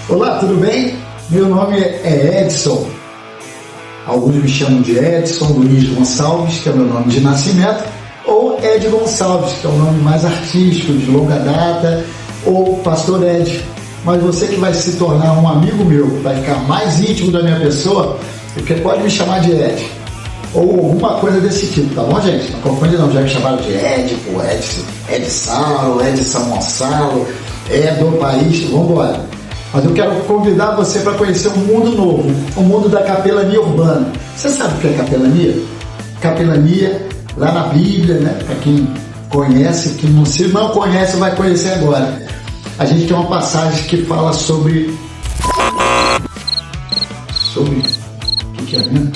Olá, tudo bem? Meu nome é Edson. Alguns me chamam de Edson Luiz Gonçalves, que é o meu nome de nascimento, ou Ed Gonçalves, que é o nome mais artístico, de longa data, ou Pastor Ed. Mas você que vai se tornar um amigo meu, vai ficar mais íntimo da minha pessoa, porque pode me chamar de Ed, ou alguma coisa desse tipo, tá bom, gente? Não confunde não, já me chamaram de Ed, pô, Edson Gonçalo, do país, vamos embora. Mas eu quero convidar você para conhecer um mundo novo, o mundo da capelania urbana. Você sabe o que é capelania? Capelania, lá na Bíblia, né? Para quem conhece, se não conhece, vai conhecer agora. A gente tem uma passagem que fala sobre... O que é mesmo?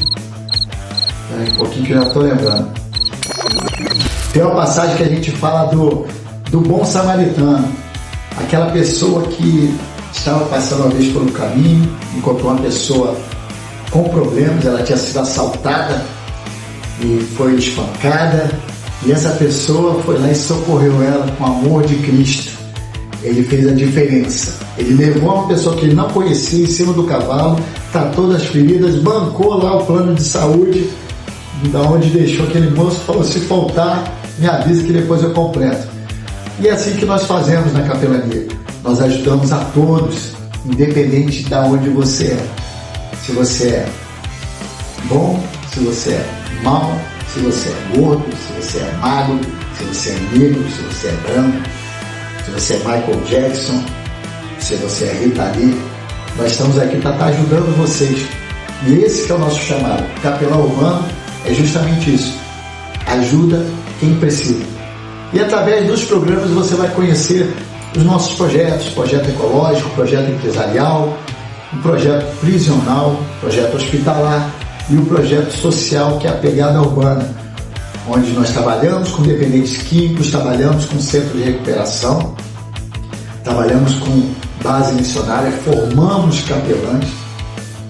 Um pouquinho que eu já estou lembrando. Tem uma passagem que a gente fala do bom samaritano. Aquela pessoa que estava passando uma vez por um caminho, encontrou uma pessoa com problemas, ela tinha sido assaltada e foi espancada, e essa pessoa foi lá e socorreu ela com o amor de Cristo. Ele fez a diferença. Ele levou uma pessoa que ele não conhecia em cima do cavalo, tratou das feridas, bancou lá o plano de saúde, da onde deixou aquele moço, falou: se faltar, me avisa que depois eu completo. E é assim que nós fazemos na capelania. Nós ajudamos a todos, independente de onde você é. Se você é bom, se você é mau, se você é gordo, se você é magro, se você é negro, se você é branco, se você é Michael Jackson, se você é Rita Lee, nós estamos aqui para estar ajudando vocês. E esse que é o nosso chamado. Capelão Urbano é justamente isso. Ajuda quem precisa. E através dos programas você vai conhecer os nossos projetos, projeto ecológico, projeto empresarial, o projeto prisional, projeto hospitalar e o projeto social, que é a Pegada Urbana, onde nós trabalhamos com dependentes químicos, trabalhamos com centro de recuperação, trabalhamos com base missionária, formamos capelães,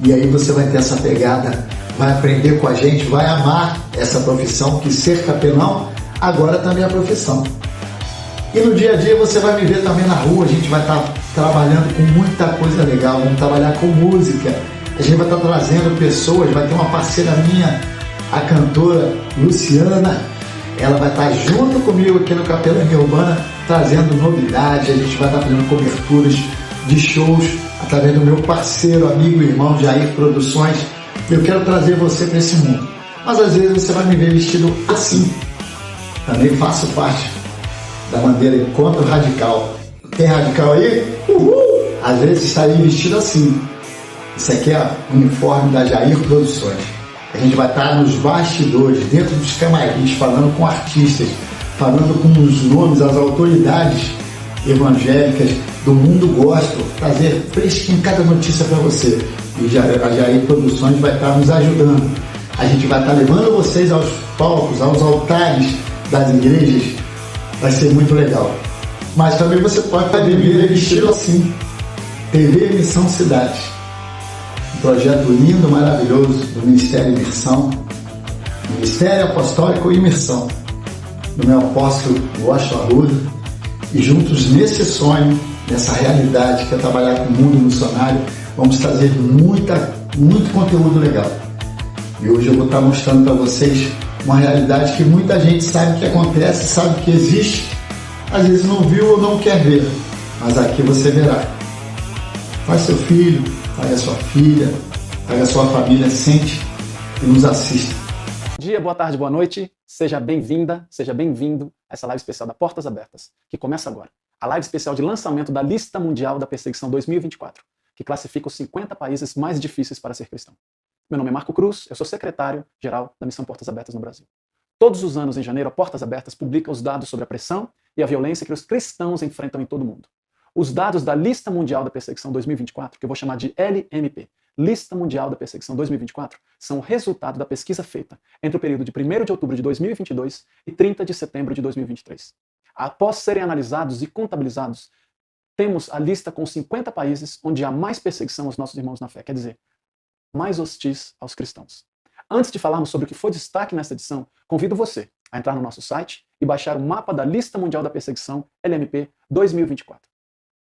e aí você vai ter essa pegada, vai aprender com a gente, vai amar essa profissão, que ser capelão agora também é a profissão. E no dia a dia você vai me ver também na rua, a gente vai estar trabalhando com muita coisa legal, vamos trabalhar com música, a gente vai estar trazendo pessoas, vai ter uma parceira minha, a cantora Luciana, ela vai estar junto comigo aqui no Capelania Urbana, trazendo novidades, a gente vai estar fazendo coberturas de shows, através do meu parceiro, amigo e irmão Jair Produções. Eu quero trazer você para esse mundo, mas às vezes você vai me ver vestido assim, também faço parte da bandeira Encontro Radical. Tem radical aí? Uhul! Às vezes estarei vestido assim. Isso aqui é o uniforme da Jair Produções. A gente vai estar nos bastidores, dentro dos camarins, falando com artistas, falando com os nomes, as autoridades evangélicas do mundo gospel, trazer fresquinho cada notícia para você. E a Jair Produções vai estar nos ajudando. A gente vai estar levando vocês aos palcos, aos altares das igrejas. Vai ser muito legal. Mas também você pode viver vestido assim. TV Missão Cidade. Um projeto lindo, maravilhoso do Ministério Imersão. Ministério Apostólico e Imersão. Do meu apóstolo Washington Arruda. E juntos nesse sonho, nessa realidade que é trabalhar com o mundo missionário, vamos trazer muito conteúdo legal. E hoje eu vou estar mostrando para vocês uma realidade que muita gente sabe que acontece, sabe que existe, às vezes não viu ou não quer ver, mas aqui você verá. Faz seu filho, traga sua filha, traga sua família, sente e nos assista. Bom dia, boa tarde, boa noite, seja bem-vinda, seja bem-vindo a essa live especial da Portas Abertas, que começa agora. A live especial de lançamento da Lista Mundial da Perseguição 2024, que classifica os 50 países mais difíceis para ser cristão. Meu nome é Marco Cruz, eu sou secretário-geral da Missão Portas Abertas no Brasil. Todos os anos, em janeiro, a Portas Abertas publica os dados sobre a pressão e a violência que os cristãos enfrentam em todo o mundo. Os dados da Lista Mundial da Perseguição 2024, que eu vou chamar de LMP, Lista Mundial da Perseguição 2024, são o resultado da pesquisa feita entre o período de 1º de outubro de 2022 e 30 de setembro de 2023. Após serem analisados e contabilizados, temos a lista com 50 países onde há mais perseguição aos nossos irmãos na fé, quer dizer, mais hostis aos cristãos. Antes de falarmos sobre o que foi destaque nesta edição, convido você a entrar no nosso site e baixar o mapa da Lista Mundial da Perseguição LMP 2024.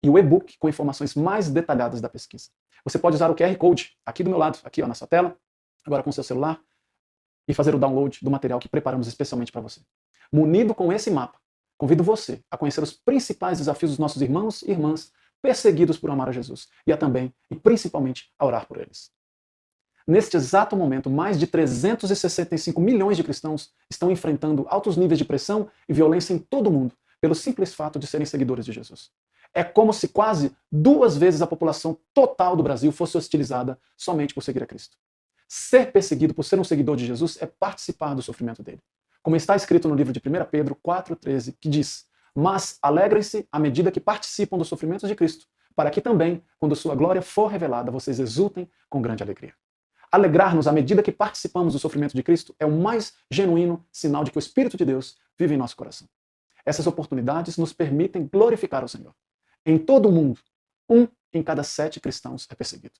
e o e-book com informações mais detalhadas da pesquisa. Você pode usar o QR Code aqui do meu lado, aqui ó, na sua tela, agora com o seu celular, e fazer o download do material que preparamos especialmente para você. Munido com esse mapa, convido você a conhecer os principais desafios dos nossos irmãos e irmãs perseguidos por amar a Jesus, e a também, e principalmente, a orar por eles. Neste exato momento, mais de 365 milhões de cristãos estão enfrentando altos níveis de pressão e violência em todo o mundo, pelo simples fato de serem seguidores de Jesus. É como se quase 2 vezes a população total do Brasil fosse hostilizada somente por seguir a Cristo. Ser perseguido por ser um seguidor de Jesus é participar do sofrimento dele. Como está escrito no livro de 1 Pedro 4,13, que diz: mas alegrem-se à medida que participam dos sofrimentos de Cristo, para que também, quando sua glória for revelada, vocês exultem com grande alegria. Alegrar-nos à medida que participamos do sofrimento de Cristo é o mais genuíno sinal de que o Espírito de Deus vive em nosso coração. Essas oportunidades nos permitem glorificar o Senhor. Em todo o mundo, 1 em cada 7 cristãos é perseguido.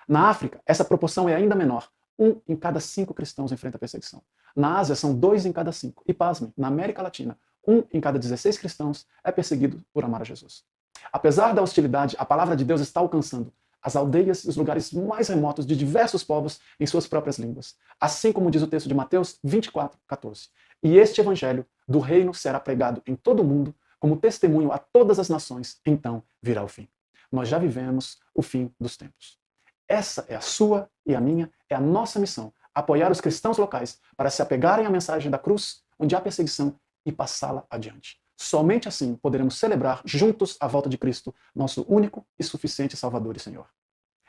Na África, essa proporção é ainda menor. 1 em cada 5 cristãos enfrenta perseguição. Na Ásia, são 2 em cada 5. E pasmem, na América Latina, 1 em cada 16 cristãos é perseguido por amar a Jesus. Apesar da hostilidade, a palavra de Deus está alcançando as aldeias e os lugares mais remotos de diversos povos em suas próprias línguas. Assim como diz o texto de Mateus 24:14. E este evangelho do reino será pregado em todo o mundo como testemunho a todas as nações, então virá o fim. Nós já vivemos o fim dos tempos. Essa é a sua e a minha, é a nossa missão, apoiar os cristãos locais para se apegarem à mensagem da cruz, onde há perseguição, e passá-la adiante. Somente assim poderemos celebrar juntos a volta de Cristo, nosso único e suficiente Salvador e Senhor.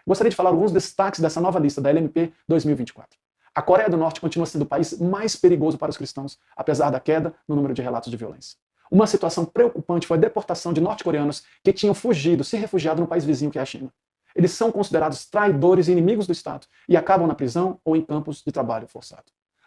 Gostaria de falar alguns destaques dessa nova lista da LMP 2024. A Coreia do Norte continua sendo o país mais perigoso para os cristãos, apesar da queda no número de relatos de violência. Uma situação preocupante foi a deportação de norte-coreanos que tinham fugido, se refugiado no país vizinho que é a China. Eles são considerados traidores e inimigos do Estado e acabam na prisão ou em campos de trabalho forçado.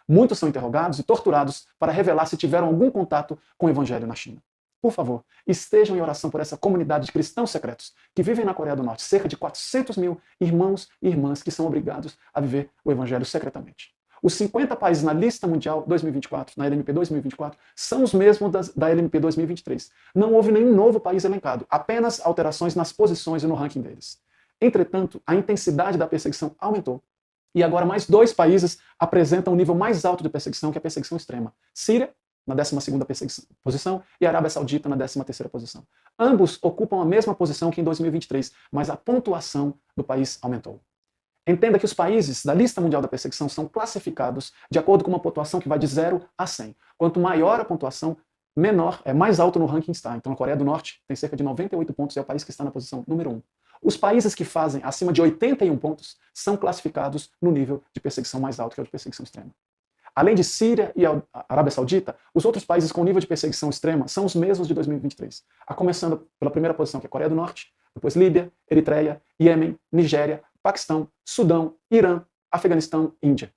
Muitos são interrogados e torturados para revelar se tiveram algum contato com o evangelho na China. Por favor, estejam em oração por essa comunidade de cristãos secretos que vivem na Coreia do Norte, cerca de 400 mil irmãos e irmãs que são obrigados a viver o evangelho secretamente. Os 50 países na lista mundial 2024, na LMP 2024, são os mesmos da LMP 2023. Não houve nenhum novo país elencado, apenas alterações nas posições e no ranking deles. Entretanto, a intensidade da perseguição aumentou. E agora mais 2 países apresentam o nível mais alto de perseguição, que é a perseguição extrema. Síria, na 12ª posição, e a Arábia Saudita na 13ª posição. Ambos ocupam a mesma posição que em 2023, mas a pontuação do país aumentou. Entenda que os países da lista mundial da perseguição são classificados de acordo com uma pontuação que vai de 0 a 100. Quanto maior a pontuação, mais alto no ranking está. Então a Coreia do Norte tem cerca de 98 pontos e é o país que está na posição número 1. Os países que fazem acima de 81 pontos são classificados no nível de perseguição mais alto, que é o de perseguição extrema. Além de Síria e a Arábia Saudita, os outros países com nível de perseguição extrema são os mesmos de 2023. A começando pela primeira posição, que é a Coreia do Norte, depois Líbia, Eritreia, Iêmen, Nigéria, Paquistão, Sudão, Irã, Afeganistão e Índia.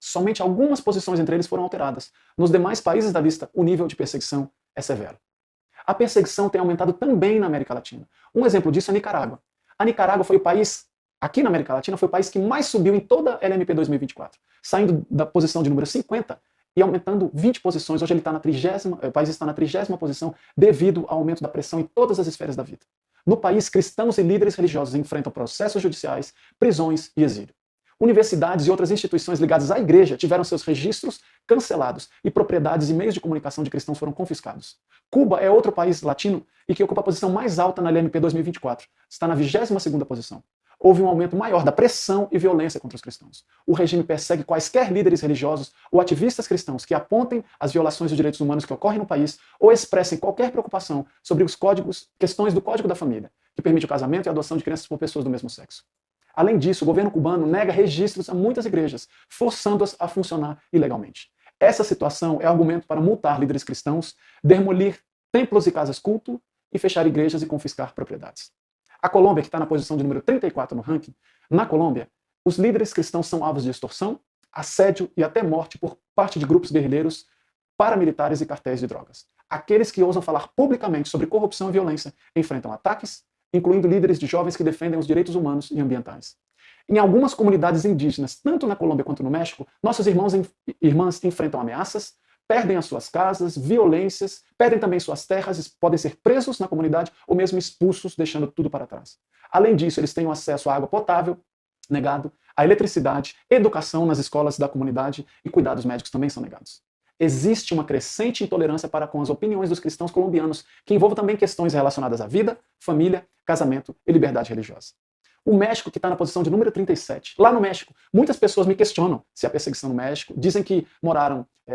Somente algumas posições entre eles foram alteradas. Nos demais países da lista, o nível de perseguição é severo. A perseguição tem aumentado também na América Latina. Um exemplo disso é a Nicarágua. A Nicarágua foi o país, aqui na América Latina, foi o país que mais subiu em toda a LMP 2024, saindo da posição de número 50 e aumentando 20 posições. Hoje o país está na 30ª posição devido ao aumento da pressão em todas as esferas da vida. No país, cristãos e líderes religiosos enfrentam processos judiciais, prisões e exílio. Universidades e outras instituições ligadas à igreja tiveram seus registros cancelados e propriedades e meios de comunicação de cristãos foram confiscados. Cuba é outro país latino e que ocupa a posição mais alta na LMP 2024. Está na 22ª posição. Houve um aumento maior da pressão e violência contra os cristãos. O regime persegue quaisquer líderes religiosos ou ativistas cristãos que apontem as violações dos direitos humanos que ocorrem no país ou expressem qualquer preocupação sobre questões do Código da Família, que permite o casamento e a adoção de crianças por pessoas do mesmo sexo. Além disso, o governo cubano nega registros a muitas igrejas, forçando-as a funcionar ilegalmente. Essa situação é argumento para multar líderes cristãos, demolir templos e casas-culto e fechar igrejas e confiscar propriedades. A Colômbia, que está na posição de número 34 no ranking, na Colômbia, os líderes cristãos são alvos de extorsão, assédio e até morte por parte de grupos guerrilheiros, paramilitares e cartéis de drogas. Aqueles que ousam falar publicamente sobre corrupção e violência enfrentam ataques, incluindo líderes de jovens que defendem os direitos humanos e ambientais. Em algumas comunidades indígenas, tanto na Colômbia quanto no México, nossos irmãos e irmãs enfrentam ameaças, perdem as suas casas, violências, perdem também suas terras, podem ser presos na comunidade ou mesmo expulsos, deixando tudo para trás. Além disso, eles têm acesso à água potável, negado, à eletricidade, educação nas escolas da comunidade e cuidados médicos também são negados. Existe uma crescente intolerância para com as opiniões dos cristãos colombianos, que envolve também questões relacionadas à vida, família, casamento e liberdade religiosa. O México, que está na posição de número 37. Lá no México, muitas pessoas me questionam se há perseguição no México. Dizem que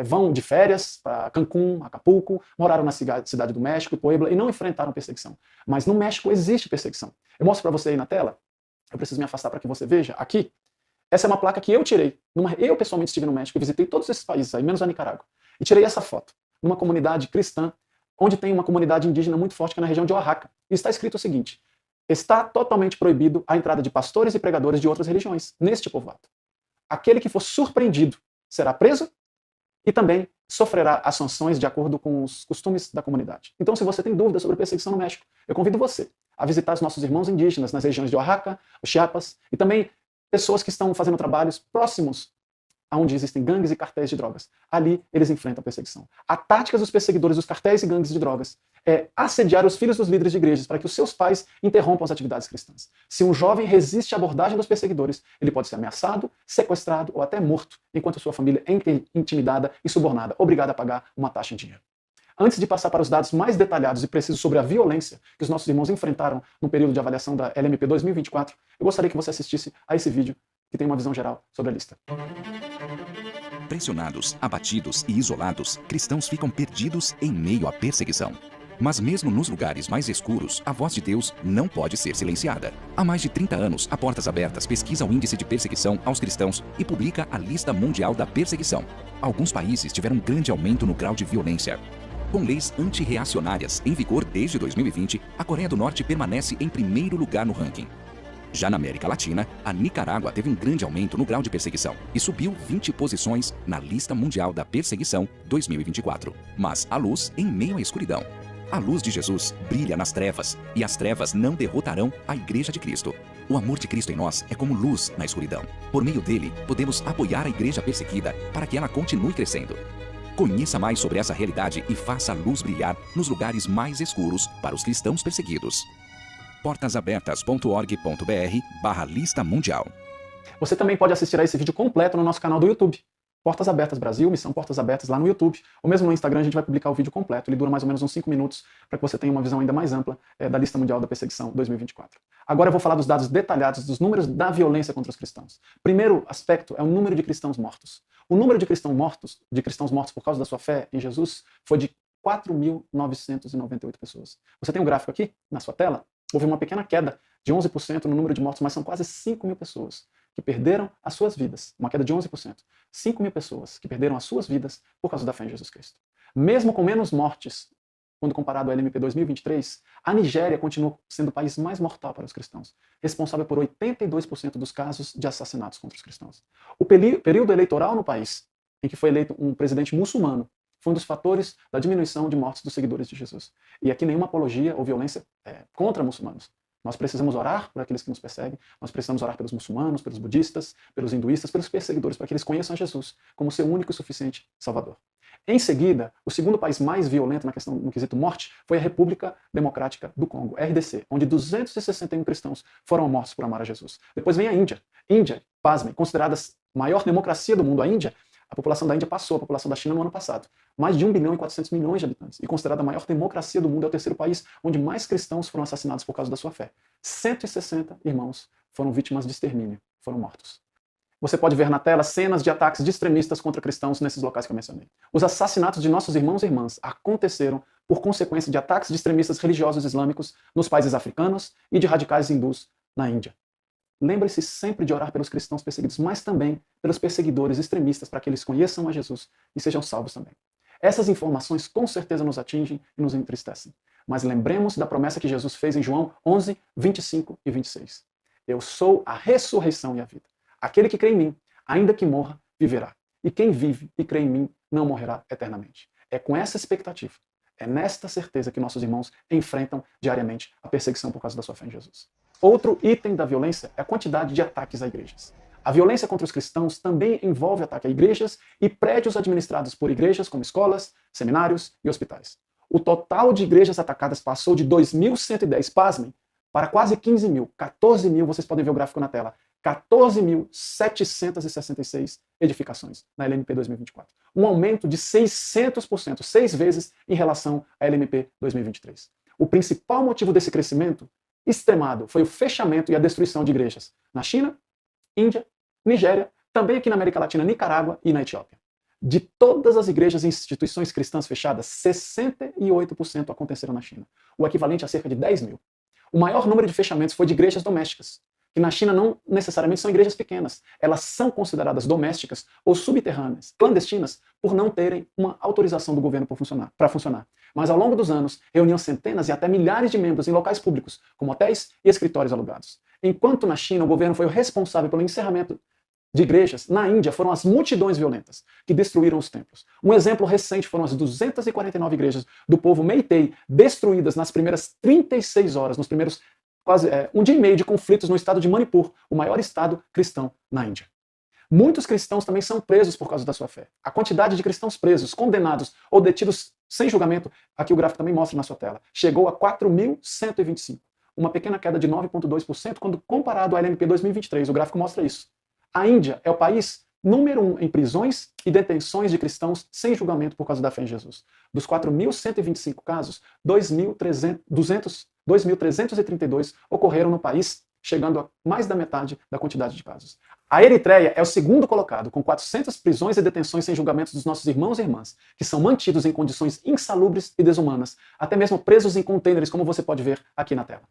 vão de férias para Cancún, Acapulco, moraram na cidade do México, Puebla, e não enfrentaram perseguição. Mas no México existe perseguição. Eu mostro para você aí na tela. Eu preciso me afastar para que você veja. Aqui, essa é uma placa que eu tirei. Eu pessoalmente estive no México, eu visitei todos esses países aí, menos a Nicarágua. E tirei essa foto, numa comunidade cristã, onde tem uma comunidade indígena muito forte, que é na região de Oaxaca. E está escrito o seguinte: está totalmente proibido a entrada de pastores e pregadores de outras religiões neste povoado. Aquele que for surpreendido será preso e também sofrerá as sanções de acordo com os costumes da comunidade. Então, se você tem dúvidas sobre perseguição no México, eu convido você a visitar os nossos irmãos indígenas nas regiões de Oaxaca, Chiapas, e também pessoas que estão fazendo trabalhos próximos onde existem gangues e cartéis de drogas. Ali eles enfrentam a perseguição. A tática dos perseguidores dos cartéis e gangues de drogas é assediar os filhos dos líderes de igrejas para que os seus pais interrompam as atividades cristãs. Se um jovem resiste à abordagem dos perseguidores, ele pode ser ameaçado, sequestrado ou até morto, enquanto sua família é intimidada e subornada, obrigada a pagar uma taxa em dinheiro. Antes de passar para os dados mais detalhados e precisos sobre a violência que os nossos irmãos enfrentaram no período de avaliação da LMP 2024, eu gostaria que você assistisse a esse vídeo que tem uma visão geral sobre a lista. Pressionados, abatidos e isolados, cristãos ficam perdidos em meio à perseguição. Mas mesmo nos lugares mais escuros, a voz de Deus não pode ser silenciada. Há mais de 30 anos, a Portas Abertas pesquisa o índice de perseguição aos cristãos e publica a Lista Mundial da Perseguição. Alguns países tiveram um grande aumento no grau de violência. Com leis antirreacionárias em vigor desde 2020, a Coreia do Norte permanece em primeiro lugar no ranking. Já na América Latina, a Nicarágua teve um grande aumento no grau de perseguição e subiu 20 posições na Lista Mundial da Perseguição 2024. Mas há luz em meio à escuridão. A luz de Jesus brilha nas trevas e as trevas não derrotarão a Igreja de Cristo. O amor de Cristo em nós é como luz na escuridão. Por meio dele, podemos apoiar a igreja perseguida para que ela continue crescendo. Conheça mais sobre essa realidade e faça a luz brilhar nos lugares mais escuros para os cristãos perseguidos. portasabertas.org.br/lista mundial. Você também pode assistir a esse vídeo completo no nosso canal do YouTube. Portas Abertas Brasil, Missão Portas Abertas lá no YouTube. Ou mesmo no Instagram a gente vai publicar o vídeo completo. Ele dura mais ou menos uns 5 minutos para que você tenha uma visão ainda mais ampla da Lista Mundial da Perseguição 2024. Agora eu vou falar dos dados detalhados dos números da violência contra os cristãos. Primeiro aspecto é o número de cristãos mortos. O número de cristãos mortos por causa da sua fé em Jesus foi de 4.998 pessoas. Você tem um gráfico aqui na sua tela? Houve uma pequena queda de 11% no número de mortos, mas são quase 5.000 pessoas que perderam as suas vidas. Uma queda de 11%. 5.000 pessoas que perderam as suas vidas por causa da fé em Jesus Cristo. Mesmo com menos mortes, quando comparado ao LMP 2023, a Nigéria continua sendo o país mais mortal para os cristãos, responsável por 82% dos casos de assassinatos contra os cristãos. O período eleitoral no país, em que foi eleito um presidente muçulmano, foi um dos fatores da diminuição de mortes dos seguidores de Jesus. E aqui nenhuma apologia ou violência contra muçulmanos. Nós precisamos orar por aqueles que nos perseguem, nós precisamos orar pelos muçulmanos, pelos budistas, pelos hinduístas, pelos perseguidores, para que eles conheçam a Jesus como seu único e suficiente Salvador. Em seguida, o segundo país mais violento no quesito morte foi a República Democrática do Congo, RDC, onde 261 cristãos foram mortos por amar a Jesus. Depois vem a Índia. Índia, pasmem, considerada a maior democracia do mundo, a Índia, a população da Índia passou a população da China no ano passado. Mais de 1.400.000.000 de habitantes. E considerada a maior democracia do mundo, é o terceiro país onde mais cristãos foram assassinados por causa da sua fé. 160 irmãos foram vítimas de extermínio, foram mortos. Você pode ver na tela cenas de ataques de extremistas contra cristãos nesses locais que eu mencionei. Os assassinatos de nossos irmãos e irmãs aconteceram por consequência de ataques de extremistas religiosos islâmicos nos países africanos e de radicais hindus na Índia. Lembre-se sempre de orar pelos cristãos perseguidos, mas também pelos perseguidores extremistas, para que eles conheçam a Jesus e sejam salvos também. Essas informações com certeza nos atingem e nos entristecem. Mas lembremos da promessa que Jesus fez em João 11, 25 e 26. Eu sou a ressurreição e a vida. Aquele que crê em mim, ainda que morra, viverá. E quem vive e crê em mim não morrerá eternamente. É com essa expectativa, é nesta certeza que nossos irmãos enfrentam diariamente a perseguição por causa da sua fé em Jesus. Outro item da violência é a quantidade de ataques a igrejas. A violência contra os cristãos também envolve ataque a igrejas e prédios administrados por igrejas como escolas, seminários e hospitais. O total de igrejas atacadas passou de 2.110, pasmem, para quase 15 mil, 14 mil, vocês podem ver o gráfico na tela, 14.766 edificações na LMP 2024. Um aumento de 600%, 6 vezes em relação à LMP 2023. O principal motivo desse crescimento extremado foi o fechamento e a destruição de igrejas na China, Índia, Nigéria, também aqui na América Latina, Nicarágua e na Etiópia. De todas as igrejas e instituições cristãs fechadas, 68% aconteceram na China, o equivalente a cerca de 10 mil. O maior número de fechamentos foi de igrejas domésticas, que na China não necessariamente são igrejas pequenas. Elas são consideradas domésticas ou subterrâneas, clandestinas, por não terem uma autorização do governo para funcionar. Mas ao longo dos anos, reuniam centenas e até milhares de membros em locais públicos, como hotéis e escritórios alugados. Enquanto na China o governo foi o responsável pelo encerramento de igrejas, na Índia foram as multidões violentas que destruíram os templos. Um exemplo recente foram as 249 igrejas do povo Meitei destruídas nas primeiras 36 horas, nos primeiros quase um dia e meio de conflitos no estado de Manipur, o maior estado cristão na Índia. Muitos cristãos também são presos por causa da sua fé. A quantidade de cristãos presos, condenados ou detidos sem julgamento, aqui o gráfico também mostra na sua tela, chegou a 4.125. Uma pequena queda de 9,2% quando comparado à LMP 2023. O gráfico mostra isso. A Índia é o país número 1 em prisões e detenções de cristãos sem julgamento por causa da fé em Jesus. Dos 4.125 casos, 2.332 ocorreram no país, chegando a mais da metade da quantidade de casos. A Eritreia é o segundo colocado, com 400 prisões e detenções sem julgamento dos nossos irmãos e irmãs, que são mantidos em condições insalubres e desumanas, até mesmo presos em contêineres, como você pode ver aqui na tela.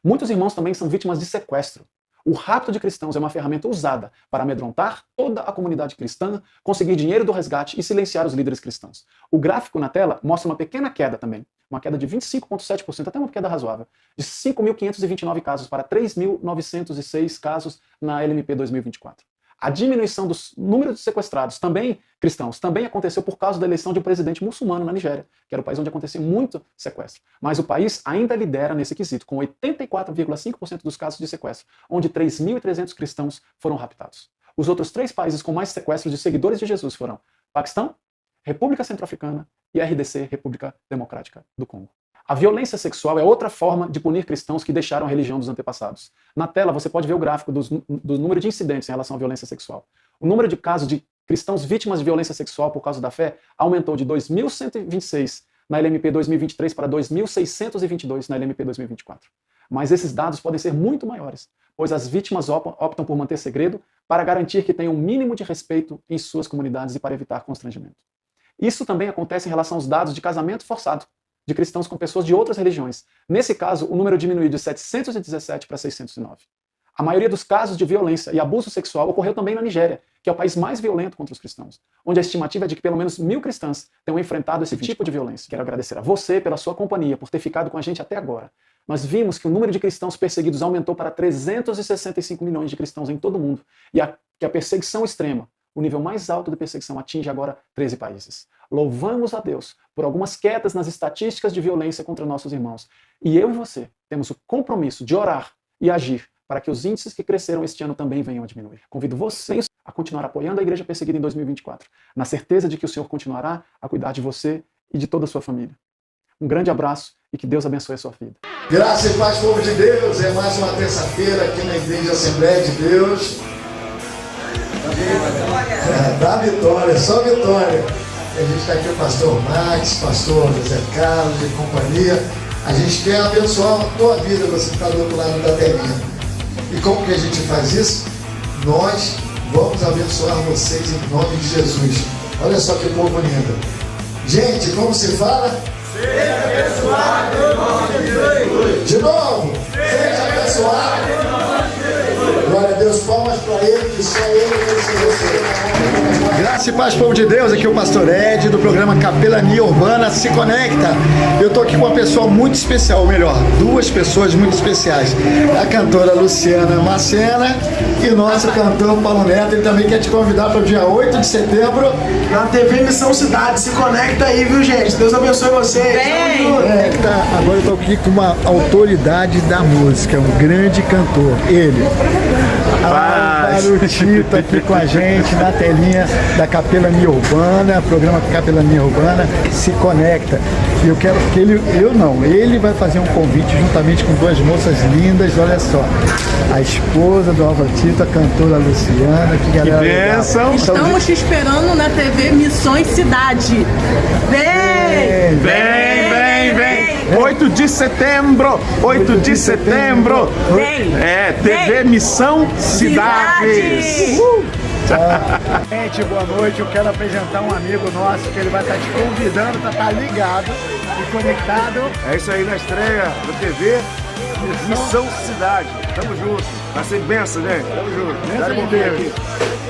Muitos irmãos também são vítimas de sequestro. O rapto de cristãos é uma ferramenta usada para amedrontar toda a comunidade cristã, conseguir dinheiro do resgate e silenciar os líderes cristãos. O gráfico na tela mostra uma pequena queda também, uma queda de 25,7%, até uma queda razoável, de 5.529 casos para 3.906 casos na LMP 2024. A diminuição do número de sequestrados, também cristãos, também aconteceu por causa da eleição de um presidente muçulmano na Nigéria, que era o país onde acontecia muito sequestro. Mas o país ainda lidera nesse quesito, com 84,5% dos casos de sequestro, onde 3.300 cristãos foram raptados. Os outros 3 países com mais sequestros de seguidores de Jesus foram Paquistão, República Centro-Africana e RDC, República Democrática do Congo. A violência sexual é outra forma de punir cristãos que deixaram a religião dos antepassados. Na tela você pode ver o gráfico do número de incidentes em relação à violência sexual. O número de casos de cristãos vítimas de violência sexual por causa da fé aumentou de 2.126 na LMP 2023 para 2.622 na LMP 2024. Mas esses dados podem ser muito maiores, pois as vítimas optam por manter segredo para garantir que tenham um mínimo de respeito em suas comunidades e para evitar constrangimento. Isso também acontece em relação aos dados de casamento forçado de cristãos com pessoas de outras religiões. Nesse caso, o número diminuiu de 717 para 609. A maioria dos casos de violência e abuso sexual ocorreu também na Nigéria, que é o país mais violento contra os cristãos, onde a estimativa é de que pelo menos 1.000 cristãs tenham enfrentado esse tipo de violência. Quero agradecer a você pela sua companhia, por ter ficado com a gente até agora. Nós vimos que o número de cristãos perseguidos aumentou para 365 milhões de cristãos em todo o mundo, e que a perseguição extrema, o nível mais alto de perseguição, atinge agora 13 países. Louvamos a Deus por algumas quedas nas estatísticas de violência contra nossos irmãos. E eu e você temos o compromisso de orar e agir para que os índices que cresceram este ano também venham a diminuir. Convido vocês a continuar apoiando a Igreja Perseguida em 2024, na certeza de que o Senhor continuará a cuidar de você e de toda a sua família. Um grande abraço e que Deus abençoe a sua vida. Graça e paz, povo de Deus. É mais uma terça-feira aqui na Igreja Assembleia de Deus. Da vitória, só vitória. A gente está aqui com o pastor Max, pastor José Carlos e companhia. A gente quer abençoar a tua vida, você que está do outro lado da telinha. E como que a gente faz isso? Nós vamos abençoar vocês em nome de Jesus. Olha só que povo lindo. Gente, como se fala? Seja abençoado em nome de Jesus. De novo. Seja abençoado em nome de Jesus. Glória a Deus, palmas para Ele, que só Ele vai receber. Graça e paz, povo de Deus, aqui é o pastor Ed do programa Capelania Urbana Se Conecta. Eu estou aqui com uma pessoa muito especial, ou melhor, 2 pessoas muito especiais. A cantora Luciana Macena e o nosso cantor Paulo Neto. Ele também quer te convidar para o dia 8 de setembro na TV Missão Cidade. Se conecta aí, viu, gente? Deus abençoe vocês. Agora eu estou aqui com uma autoridade da música, um grande cantor, ele. o Tito aqui com a gente na telinha da Capelania Urbana, programa Capelania Urbana Se Conecta. E eu quero que ele vai fazer um convite juntamente com duas moças lindas, olha só. A esposa do Álvaro Tito, a cantora Luciana, que galera legal. Estamos te esperando na TV Missões Cidade. Vem! Vem! 8 de setembro! 8 de setembro! Vem! TV Missão Cidades! Gente, boa noite. Eu quero apresentar um amigo nosso que ele vai estar te convidando para estar ligado e conectado. É isso aí na estreia da TV Missão Cidade. Tamo junto. Vai ser benção, gente. Tamo junto. Benção de Deus.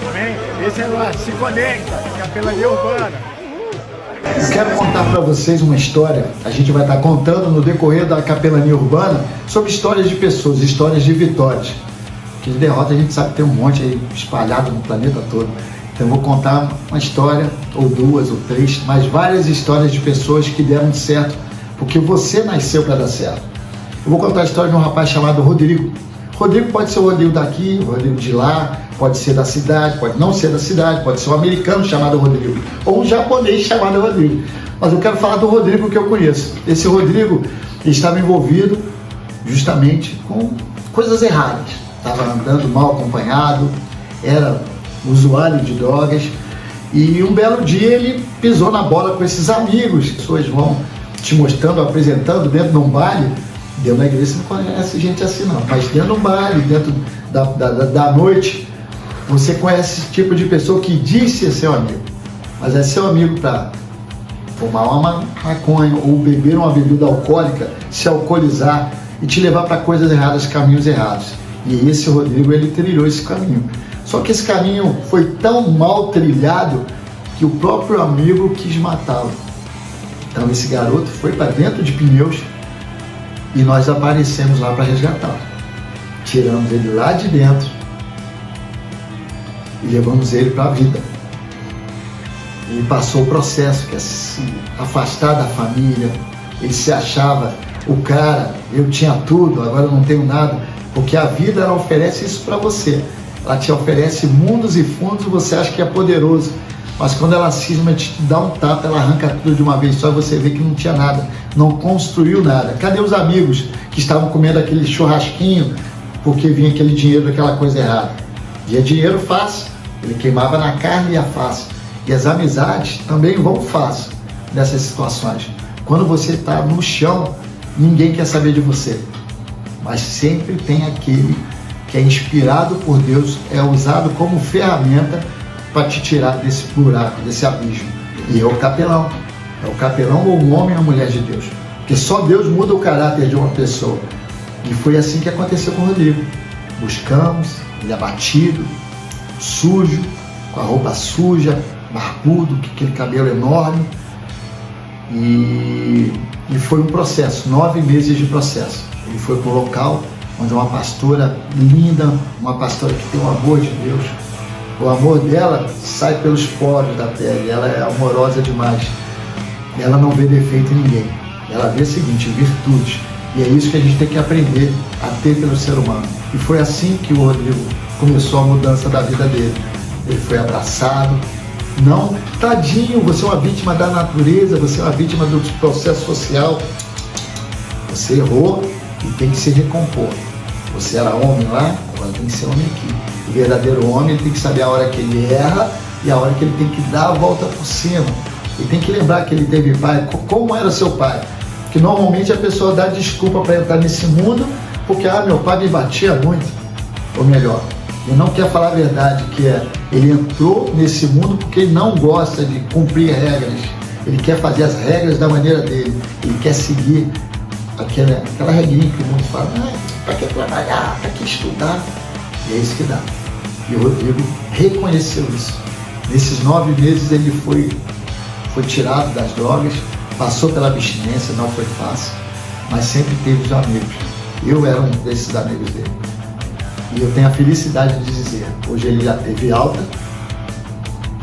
Amém? Esse é o Se Conecta, Capelania Urbana. Eu quero contar para vocês uma história. A gente vai estar contando no decorrer da Capelania Urbana sobre histórias de pessoas, histórias de vitórias. Porque de derrota a gente sabe que tem um monte aí espalhado no planeta todo. Então eu vou contar uma história, ou duas, ou três, mas várias histórias de pessoas que deram certo, porque você nasceu para dar certo. Eu vou contar a história de um rapaz chamado Rodrigo. Rodrigo pode ser o Rodrigo daqui, o Rodrigo de lá, pode ser da cidade, pode não ser da cidade, pode ser um americano chamado Rodrigo, ou um japonês chamado Rodrigo. Mas eu quero falar do Rodrigo que eu conheço. Esse Rodrigo estava envolvido justamente com coisas erradas. Estava andando mal acompanhado, era usuário de drogas, e um belo dia ele pisou na bola com esses amigos. As pessoas vão te mostrando, apresentando dentro de um baile. Dentro da igreja você não conhece gente assim não, mas dentro de um baile, dentro da noite, você conhece esse tipo de pessoa que diz ser seu amigo, mas é seu amigo para fumar uma maconha ou beber uma bebida alcoólica, se alcoolizar e te levar para coisas erradas, caminhos errados. E esse Rodrigo, ele trilhou esse caminho. Só que esse caminho foi tão mal trilhado que o próprio amigo quis matá-lo. Então esse garoto foi para dentro de Pneus e nós aparecemos lá para resgatá-lo. Tiramos ele lá de dentro e levamos ele para a vida. Ele passou o processo, que é se afastar da família. Ele se achava o cara, eu tinha tudo, agora eu não tenho nada. Porque a vida, ela oferece isso para você. Ela te oferece mundos e fundos, você acha que é poderoso. Mas quando ela cisma de te dar um tapa, ela arranca tudo de uma vez só e você vê que não tinha nada, não construiu nada. Cadê os amigos que estavam comendo aquele churrasquinho porque vinha aquele dinheiro daquela coisa errada? E é dinheiro fácil, ele queimava na carne e a face. E as amizades também vão fácil nessas situações. Quando você está no chão, ninguém quer saber de você. Mas sempre tem aquele que é inspirado por Deus, é usado como ferramenta para te tirar desse buraco, desse abismo. E é o capelão. É o capelão ou um homem ou uma mulher de Deus. Porque só Deus muda o caráter de uma pessoa. E foi assim que aconteceu com o Rodrigo. Buscamos, ele abatido, sujo, com a roupa suja, barbudo, com aquele cabelo enorme. E foi um processo, 9 meses de processo. Ele foi para um local onde uma pastora linda, uma pastora que tem o amor de Deus. O amor dela sai pelos poros da pele, ela é amorosa demais. Ela não vê defeito em ninguém. Ela vê o seguinte, virtude. E é isso que a gente tem que aprender a ter pelo ser humano. E foi assim que o Rodrigo começou a mudança da vida dele. Ele foi abraçado. Não, tadinho, você é uma vítima da natureza, você é uma vítima do processo social. Você errou e tem que se recompor. Você era homem lá, agora tem que ser homem aqui. O verdadeiro homem, ele tem que saber a hora que ele erra e a hora que ele tem que dar a volta por cima. Ele tem que lembrar que ele teve pai. Como era seu pai? Porque normalmente a pessoa dá desculpa para entrar nesse mundo porque, meu pai me batia muito. Ou melhor, ele não quer falar a verdade, que é, ele entrou nesse mundo porque ele não gosta de cumprir regras. Ele quer fazer as regras da maneira dele. Ele quer seguir aquela regrinha que o mundo fala, para que trabalhar, para que estudar? E é isso que dá. E o Rodrigo reconheceu isso. Nesses 9 meses ele foi tirado das drogas, passou pela abstinência, não foi fácil, mas sempre teve os amigos. Eu era um desses amigos dele. E eu tenho a felicidade de dizer, hoje ele já teve alta,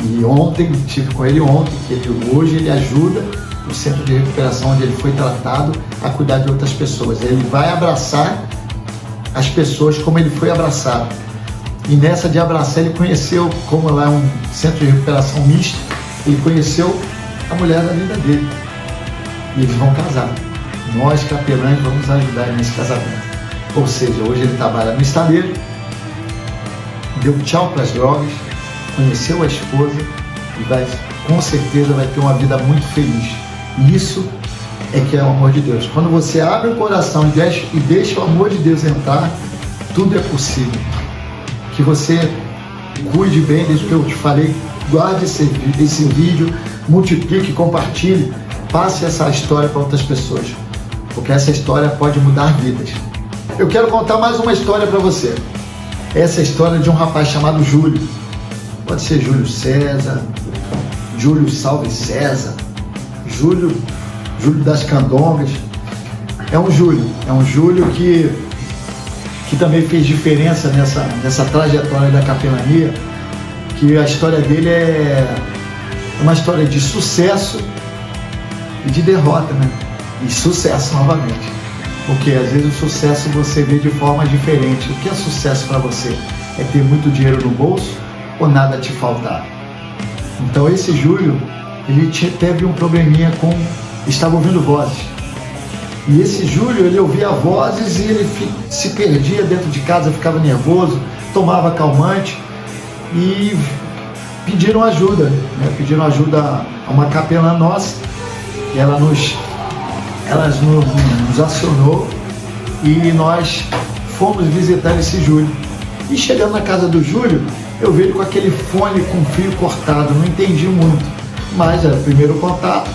e ontem, estive com ele ontem, que hoje ele ajuda o centro de recuperação onde ele foi tratado a cuidar de outras pessoas. Ele vai abraçar as pessoas como ele foi abraçado. E nessa de abraçar, ele conheceu, como lá é um centro de recuperação misto, ele conheceu a mulher da vida dele. E eles vão casar. Nós, capelães, vamos ajudar ele nesse casamento. Ou seja, hoje ele trabalha no estaleiro, deu tchau para as drogas, conheceu a esposa e com certeza vai ter uma vida muito feliz. E isso é que é o amor de Deus. Quando você abre o coração e deixa o amor de Deus entrar, tudo é possível. Que você cuide bem desde que eu te falei, guarde esse vídeo, multiplique, compartilhe, passe essa história para outras pessoas, porque essa história pode mudar vidas. Eu quero contar mais uma história para você. Essa é a história de um rapaz chamado Júlio. Pode ser Júlio César, Júlio Salve César, Júlio das Candongas. É um Júlio que também fez diferença nessa trajetória da capelania, que a história dele é uma história de sucesso e de derrota, né? E sucesso novamente. Porque às vezes o sucesso você vê de forma diferente. O que é sucesso para você? É ter muito dinheiro no bolso ou nada te faltar? Então esse Júlio, ele teve um probleminha estava ouvindo vozes. E esse Júlio, ele ouvia vozes e ele se perdia dentro de casa, ficava nervoso, tomava calmante e pediram ajuda, né? Pediram ajuda a uma capelã nossa, e ela nos acionou e nós fomos visitar esse Júlio. E chegando na casa do Júlio, eu vi ele com aquele fone com fio cortado, não entendi muito, mas era o primeiro contato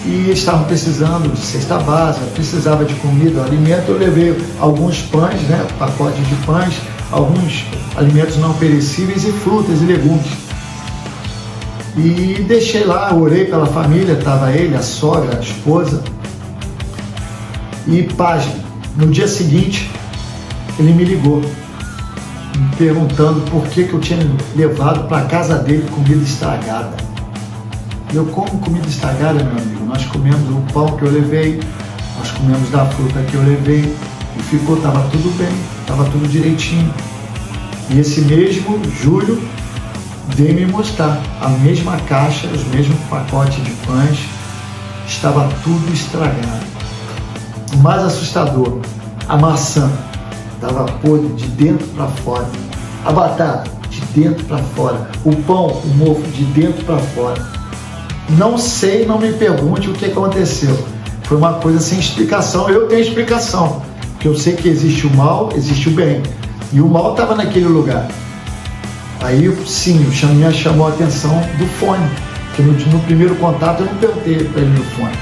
e estavam precisando de cesta básica, precisava de comida, alimento. Eu levei alguns pães, né, pacotes de pães, alguns alimentos não perecíveis e frutas e legumes. E deixei lá, orei pela família, estava ele, a sogra, a esposa. E pasme, no dia seguinte ele me ligou, me perguntando por que eu tinha levado para a casa dele comida estragada. Eu como comida estragada, meu amigo? Nós comemos o pão que eu levei, nós comemos da fruta que eu levei e estava tudo bem, estava tudo direitinho. E esse mesmo Júlio veio me mostrar a mesma caixa, os mesmos pacotes de pães, estava tudo estragado. O mais assustador, a maçã estava podre de dentro para fora, a batata de dentro para fora, o pão, o mofo de dentro para fora. Não sei, não me pergunte o que aconteceu. Foi uma coisa sem explicação. Eu tenho explicação, porque eu sei que existe o mal, existe o bem, e o mal estava naquele lugar. Aí sim, me chamou a atenção do fone, que no primeiro contato eu não perguntei para ele do fone.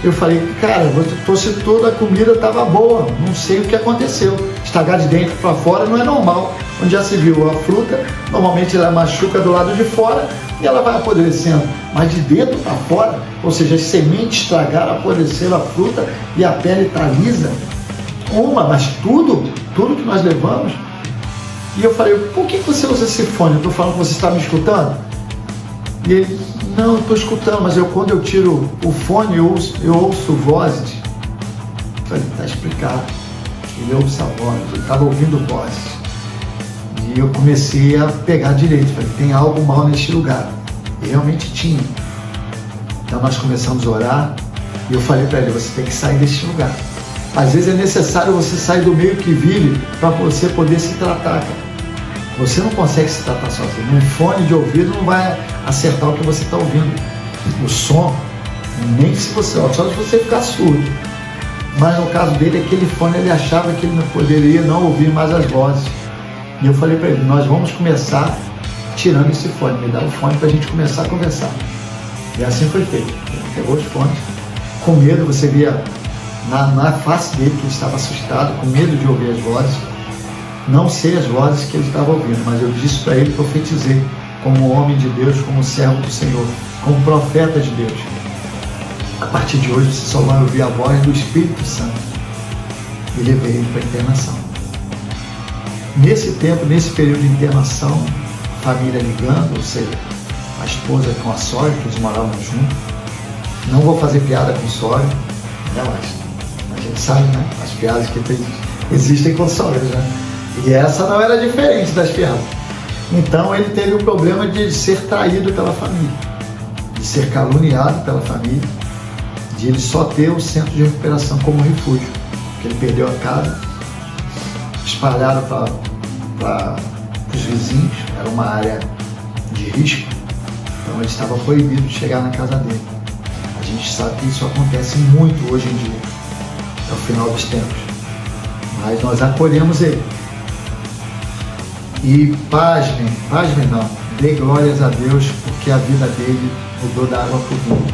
Eu falei, cara, você toda a comida estava boa, não sei o que aconteceu. Estragar de dentro para fora não é normal. Onde já se viu a fruta, normalmente ela machuca do lado de fora e ela vai apodrecendo. Mas de dentro para fora, ou seja, as sementes estragaram, apodreceram a fruta e a pele está lisa. Mas tudo que nós levamos. E eu falei, por que você usa esse fone? Eu estou falando que você está me escutando? E ele, não, estou escutando, mas quando eu tiro o fone, eu ouço vozes. Eu falei, está explicado. Ele ouve essa voz, ele estava ouvindo vozes. E eu comecei a pegar direito, falei, tem algo mal neste lugar. E realmente tinha. Então nós começamos a orar e eu falei para ele, você tem que sair deste lugar. Às vezes é necessário você sair do meio que vive para você poder se tratar, cara. Você não consegue se tratar sozinho. Um fone de ouvido não vai acertar o que você está ouvindo. O som, nem se você, só se você ficar surdo. Mas no caso dele, aquele fone, ele achava que ele não poderia não ouvir mais as vozes. E eu falei para ele, nós vamos começar tirando esse fone, me dá o fone para a gente começar a conversar. E assim foi feito. Ele pegou os fones, com medo, você via na face dele que ele estava assustado, com medo de ouvir as vozes. Não sei as vozes que ele estava ouvindo, mas eu disse para ele, profetizei, como homem de Deus, como servo do Senhor, como profeta de Deus. A partir de hoje você só vai ouvir a voz do Espírito Santo. E levei ele para a internação. Nesse tempo, nesse período de internação, a família ligando, ou seja, a esposa com a sogra, que eles moravam juntos. Não vou fazer piada com sogra, né, mas a gente sabe, né, as piadas que existem com sogras, né? E essa não era diferente das fiadas. Então ele teve o problema de ser traído pela família, de ser caluniado pela família, de ele só ter o centro de recuperação como refúgio. Porque ele perdeu a casa, espalharam para os vizinhos, era uma área de risco, então ele estava proibido de chegar na casa dele. A gente sabe que isso acontece muito hoje em dia, é o final dos tempos. Mas nós acolhemos ele. E pasmem não, dê glórias a Deus, porque a vida dele mudou da água para o vinho.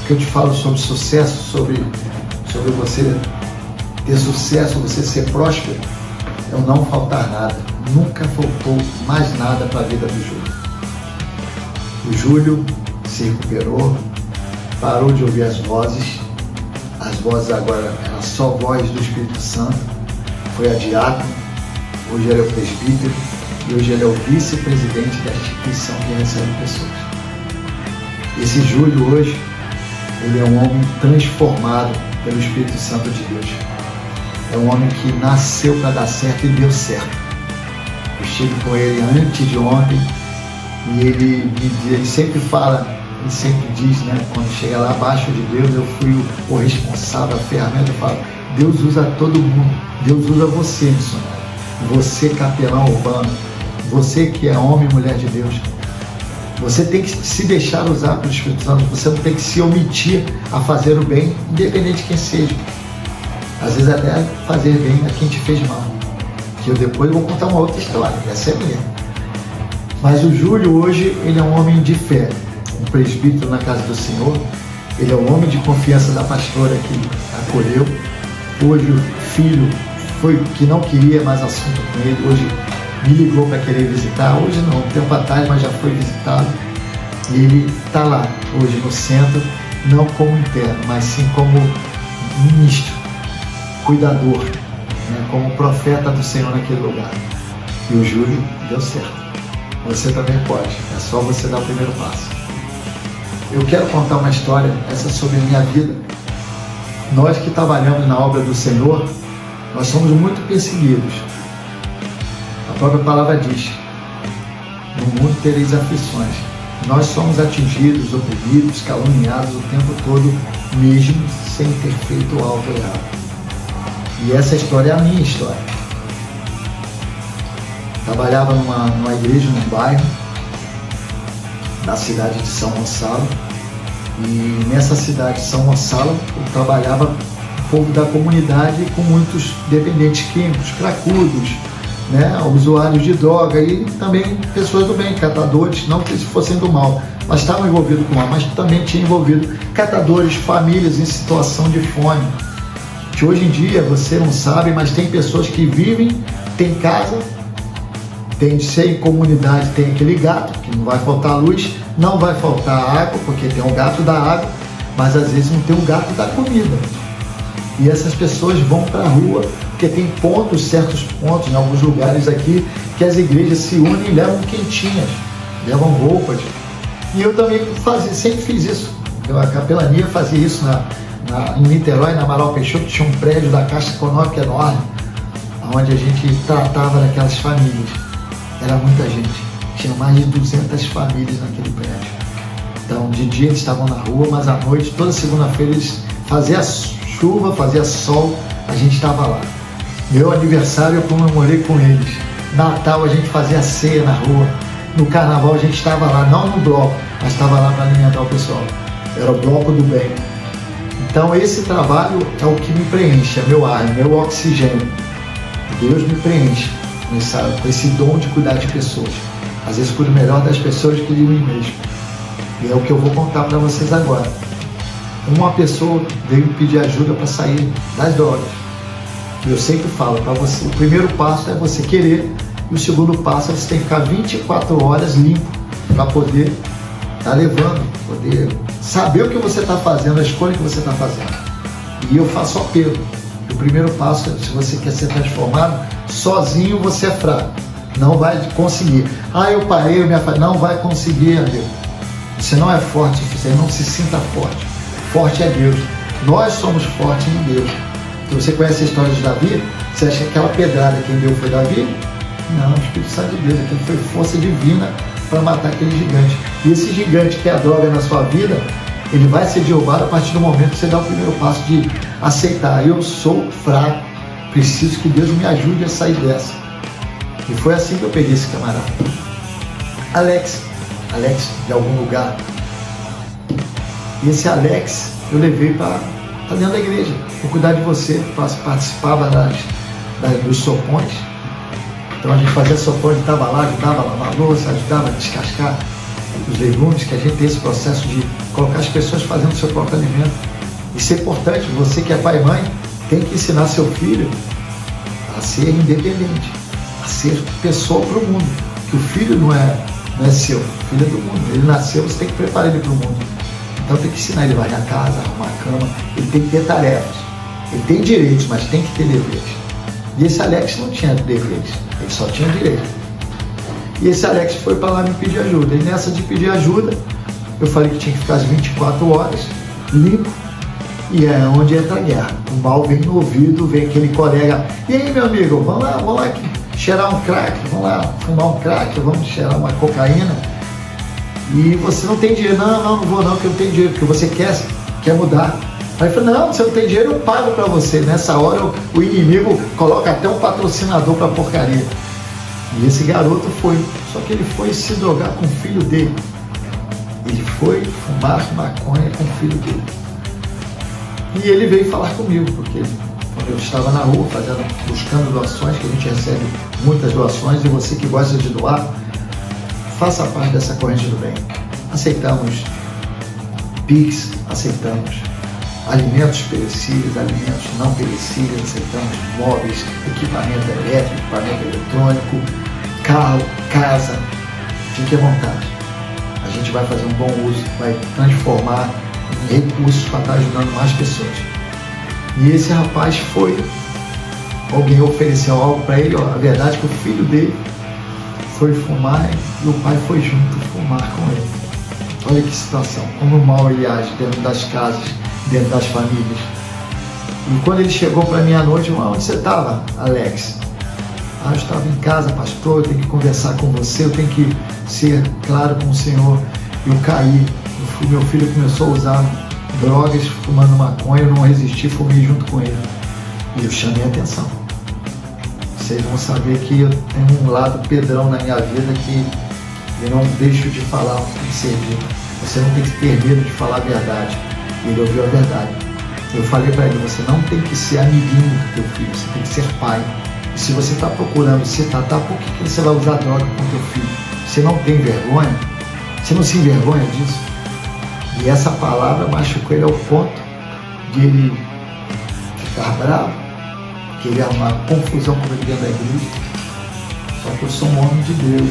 O que eu te falo sobre sucesso, sobre você ter sucesso, você ser próspero, é o não faltar nada. Nunca faltou mais nada para a vida do Júlio. O Júlio se recuperou, parou de ouvir as vozes agora eram só voz do Espírito Santo, foi a diácono, hoje ele é o presbítero e hoje ele é o vice-presidente da instituição que recebe pessoas. Esse Júlio hoje, ele é um homem transformado pelo Espírito Santo de Deus. É um homem que nasceu para dar certo e deu certo. Eu estive com ele antes de ontem e ele sempre fala, ele sempre diz, né? Quando chega lá abaixo de Deus, eu fui o responsável, a ferramenta. Eu falo, Deus usa todo mundo. Deus usa você, missionário. Você, capelão urbano. Você que é homem e mulher de Deus. Você tem que se deixar usar pelo Espírito Santo. Você não tem que se omitir a fazer o bem, independente de quem seja. Às vezes até fazer bem a quem te fez mal. Que eu depois vou contar uma outra história. Essa é minha. Mas o Júlio hoje, ele é um homem de fé. Um presbítero na casa do Senhor. Ele é um homem de confiança da pastora que acolheu. Hoje o filho foi que não queria mais assunto com ele. Hoje me ligou para querer visitar. Hoje não, um tempo atrás, mas já foi visitado. E ele está lá hoje no centro, não como interno, mas sim como ministro, cuidador, né, como profeta do Senhor naquele lugar. E o Júlio deu certo. Você também pode, é só você dar o primeiro passo. Eu quero contar uma história, essa sobre a minha vida. Nós que trabalhamos na obra do Senhor, nós somos muito perseguidos. A própria palavra diz, no mundo tereis aflições. Nós somos atingidos, oprimidos, caluniados o tempo todo, mesmo sem ter feito algo errado. E essa história é a minha história. Trabalhava numa igreja, num bairro, na cidade de São Gonçalo. E nessa cidade de São Gonçalo, eu trabalhava com o povo da comunidade com muitos dependentes químicos, cracudos, né, usuários de droga e também pessoas do bem, catadores, não que eles fossem do mal, mas estavam envolvidos com o mal, mas também tinha envolvido catadores, famílias em situação de fome. Que hoje em dia, você não sabe, mas tem pessoas que vivem, tem casa, tem sem comunidade, tem aquele gato, que não vai faltar luz, não vai faltar água, porque tem um gato da água, mas às vezes não tem um gato da comida. E essas pessoas vão para a rua, porque tem pontos, certos pontos, em alguns lugares aqui, que as igrejas se unem e levam quentinhas, levam roupas. E eu também sempre fiz isso. A capelania fazia isso em Niterói, na Amaral Peixoto, tinha um prédio da Caixa Econômica enorme, onde a gente tratava daquelas famílias. Era muita gente, tinha mais de 200 famílias naquele prédio. Então, de dia eles estavam na rua, mas à noite, toda segunda-feira, eles fazia chuva, fazia sol, a gente estava lá. Meu aniversário eu comemorei com eles. Natal a gente fazia ceia na rua. No carnaval a gente estava lá, não no bloco, mas estava lá para alimentar o pessoal. Era o bloco do bem. Então esse trabalho é o que me preenche, é meu ar, é meu oxigênio. Deus me preenche com esse dom de cuidar de pessoas. Às vezes cuido melhor das pessoas que de mim mesmo. E é o que eu vou contar para vocês agora. Uma pessoa veio me pedir ajuda para sair das drogas. Eu sempre falo para você, o primeiro passo é você querer, e o segundo passo é você tem que ficar 24 horas limpo para poder estar levando, poder saber o que você está fazendo, a escolha que você está fazendo. E eu faço apelo. O primeiro passo é, se você quer ser transformado, sozinho você é fraco, não vai conseguir. Eu parei, não vai conseguir, amigo. Você não é forte, você não se sinta forte. Forte é Deus. Nós somos fortes em Deus. Se você conhece a história de Davi, Você acha que aquela pedrada quem deu foi Davi? Não, o Espírito Santo de Deus. Aquilo foi força divina para matar aquele gigante. E esse gigante que é a droga na sua vida, ele vai ser derrubado a partir do momento que você dá o primeiro passo de aceitar. Eu sou fraco, preciso que Deus me ajude a sair dessa. E foi assim que eu peguei esse camarada. Alex de algum lugar. E esse Alex eu levei para dentro da igreja, para cuidar de você, participava dos sopões. Então a gente fazia sopões, estava lá, ajudava a lavar a louça, ajudava a descascar os legumes, que a gente tem esse processo de colocar as pessoas fazendo o seu próprio alimento. Isso é importante, você que é pai e mãe, tem que ensinar seu filho a ser independente, a ser pessoa para o mundo, que o filho não é seu, o filho é do mundo, ele nasceu, você tem que preparar ele para o mundo. Então tem que ensinar ele a varrer a casa, arrumar a cama, ele tem que ter tarefas, ele tem direitos, mas tem que ter deveres. E esse Alex não tinha deveres, ele só tinha direito. E esse Alex foi para lá me pedir ajuda. E nessa de pedir ajuda, eu falei que tinha que ficar as 24 horas limpo. E é onde entra a guerra. O mal vem no ouvido, vem aquele colega. E aí, meu amigo, vamos lá cheirar um crack, vamos lá fumar um crack, vamos cheirar uma cocaína. E você não tem dinheiro. Não vou não, porque eu não tenho dinheiro, porque você quer mudar. Aí eu falei, não, você não tem dinheiro, eu pago para você. Nessa hora o inimigo coloca até um patrocinador para porcaria. E esse garoto foi, só que ele foi se drogar com o filho dele. Ele foi fumar maconha com o filho dele. E ele veio falar comigo, porque quando eu estava na rua buscando doações, que a gente recebe muitas doações, e você que gosta de doar, faça parte dessa corrente do bem. Aceitamos Pix, aceitamos alimentos perecíveis, alimentos não perecíveis, aceitamos móveis, equipamento elétrico, equipamento eletrônico, carro, casa, fique à vontade. A gente vai fazer um bom uso, vai transformar em recursos para estar ajudando mais pessoas. E esse rapaz alguém ofereceu algo para ele, a verdade é que o filho dele foi fumar e o pai foi junto fumar com ele. Olha que situação, como o mal ele age dentro das casas, dentro das famílias. E quando ele chegou para mim à noite, onde você estava, Alex? Eu estava em casa, pastor, eu tenho que conversar com você, eu tenho que ser claro com o Senhor. Eu caí, meu filho começou a usar drogas, fumando maconha, eu não resisti, fumei junto com ele. E eu chamei a atenção. Vocês vão saber que eu tenho um lado Pedrão na minha vida que eu não deixo de falar o que tem que ser dito. Você não tem que ter medo de falar a verdade. Ele ouviu a verdade. Eu falei para ele, você não tem que ser amiguinho do teu filho, você tem que ser pai. E se você está procurando se tratar, por que você vai usar droga com teu filho? Você não tem vergonha? Você não se envergonha disso? E essa palavra machucou ele ao ponto de ele ficar bravo, querer arrumar confusão comigo dentro da igreja. Só que eu sou um homem de Deus.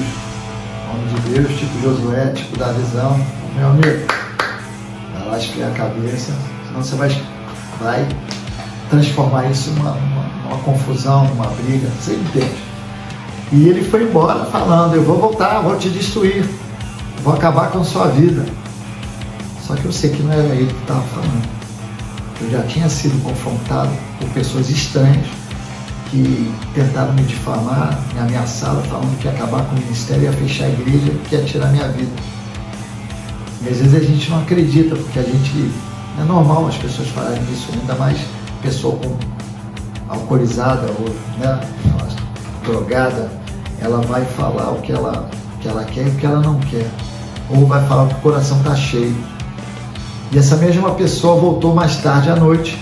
Homem de Deus, tipo Josué, tipo Davizão. Meu amigo, vai lá esfriar a cabeça, senão você vai transformar isso numa confusão, numa briga, você entende? E ele foi embora falando, eu vou voltar, vou te destruir, vou acabar com a sua vida. Só que eu sei que não era ele que estava falando. Eu já tinha sido confrontado por pessoas estranhas que tentaram me difamar, me ameaçaram, falando que ia acabar com o ministério, ia fechar a igreja, que ia tirar minha vida. E às vezes a gente não acredita, porque a gente... É normal as pessoas falarem isso, ainda mais pessoa alcoolizada ou drogada, ela vai falar o que ela quer e o que ela não quer. Ou vai falar que o coração está cheio. E essa mesma pessoa voltou mais tarde à noite,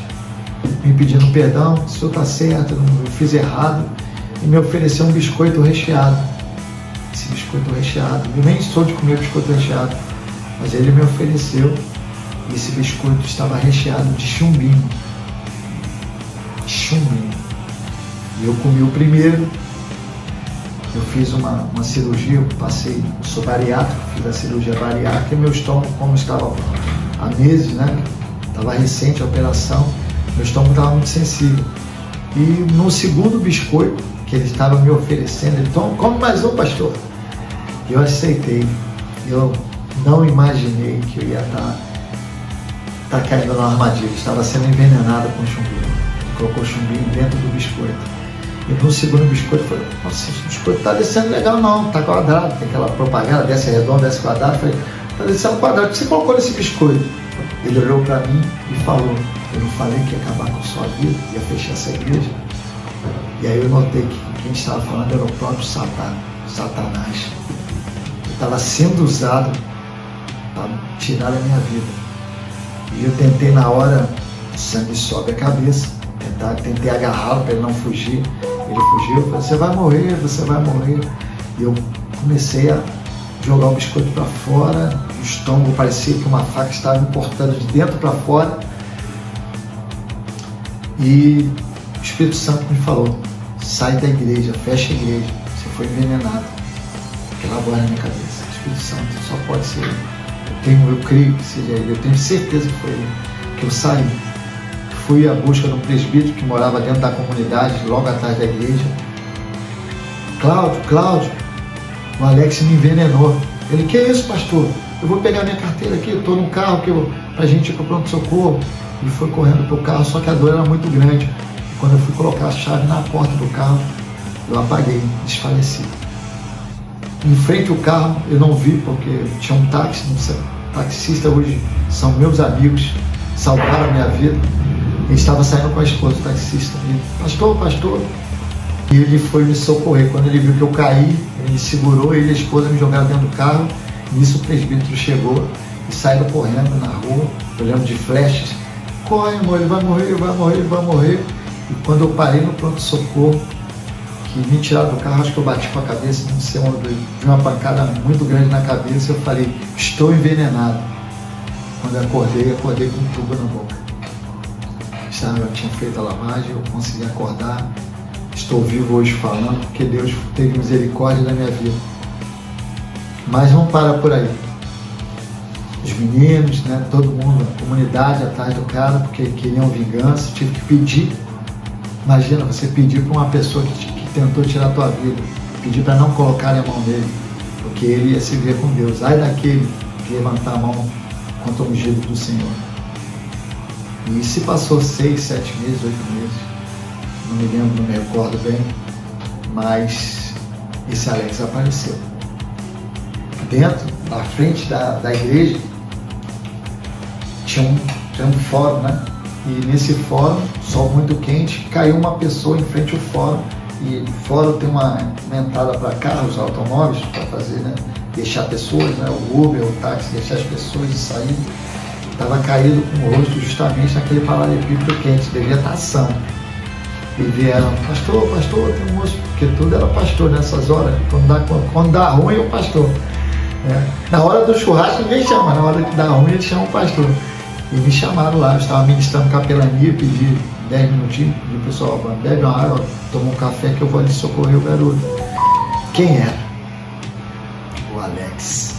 me pedindo perdão, o senhor está certo, eu fiz errado, e me ofereceu um biscoito recheado. Esse biscoito recheado, eu nem sou de comer biscoito recheado, mas ele me ofereceu, e esse biscoito estava recheado de chumbinho. E eu comi o primeiro. Eu fiz uma cirurgia, eu sou bariátrico, fiz a cirurgia bariátrica, e meu estômago, como estava há meses, né? Estava recente a operação, meu estômago estava muito sensível. E no segundo biscoito que ele estava me oferecendo, ele falou, come mais um, pastor. E eu aceitei. Eu não imaginei que eu ia estar caindo na armadilha, estava sendo envenenado com chumbinho. Colocou chumbinho dentro do biscoito. no segundo biscoito, eu falei, nossa, esse biscoito tá descendo legal não, tá quadrado, tem aquela propaganda, desce redondo, desce quadrado. Eu falei, tá descendo quadrado, o que você colocou nesse biscoito? Ele olhou para mim e falou, eu não falei que ia acabar com a sua vida, ia fechar essa igreja? E aí eu notei que quem estava falando era o próprio Satanás. Ele estava sendo usado para tirar a minha vida. E eu tentei na hora, o sangue sobe a cabeça, tentei agarrá-lo para ele não fugir. Ele fugiu, eu falei, você vai morrer, você vai morrer. E eu comecei a jogar o biscoito para fora, o estômago parecia que uma faca estava me cortando de dentro para fora. E o Espírito Santo me falou, sai da igreja, fecha a igreja, você foi envenenado. Aquela voz na minha cabeça, o Espírito Santo só pode ser ele. Eu creio que seja ele, eu tenho certeza que foi ele. Que eu saí, fui à busca de um presbítero que morava dentro da comunidade, logo atrás da igreja. Cláudio, o Alex me envenenou. Ele, que é isso, pastor? Eu vou pegar minha carteira aqui, eu estou no carro pra gente ir para o pronto-socorro. Ele foi correndo para o carro, só que a dor era muito grande. E quando eu fui colocar a chave na porta do carro, eu apaguei, desfaleci. Em frente ao carro, eu não vi, porque tinha um táxi, taxista hoje são meus amigos, salvaram a minha vida. Ele estava saindo com a esposa do taxista. Ele, pastor. E ele foi me socorrer. Quando ele viu que eu caí, ele me segurou, ele e a esposa me jogaram dentro do carro. Nisso o presbítero chegou e saíram correndo na rua, olhando de flechas. Corre, amor, ele vai morrer. E quando eu parei no pronto-socorro, que me tiraram do carro, acho que eu bati com a cabeça, não sei onde, de uma pancada muito grande na cabeça, eu falei, estou envenenado. Quando eu acordei com um tubo na boca. Eu tinha feito a lavagem, eu consegui acordar, estou vivo hoje falando, porque Deus teve misericórdia da minha vida. Mas não para por aí. Os meninos, né, todo mundo, a comunidade atrás do cara, porque queriam vingança, tive que pedir. Imagina você pedir para uma pessoa que tentou tirar a tua vida, pedir para não colocarem a mão nele, porque ele ia se ver com Deus. Ai daquele que levantar a mão contra o ungido do Senhor. E se passou 6, 7 meses, 8 meses, não me lembro, não me recordo bem, mas esse Alex apareceu. Dentro, na frente da igreja, tinha um fórum, né? E nesse fórum, sol muito quente, caiu uma pessoa em frente ao fórum. E o fórum tem uma entrada para carros, automóveis, para fazer, né? Deixar pessoas, né? O Uber, o táxi, deixar as pessoas e sair. Estava caído com o rosto justamente naquele paralelepípedo quente, devia estar ação. E vieram, pastor, tem um moço, porque tudo era pastor nessas horas. Quando dá ruim, é o pastor. Na hora do churrasco ninguém chama, na hora que dá ruim eles chamam o pastor. E me chamaram lá, eu estava ministrando capelania, pedi 10 minutinhos, pedi o pessoal, bebe uma água, toma um café que eu vou ali socorrer o garoto. Quem era? O Alex.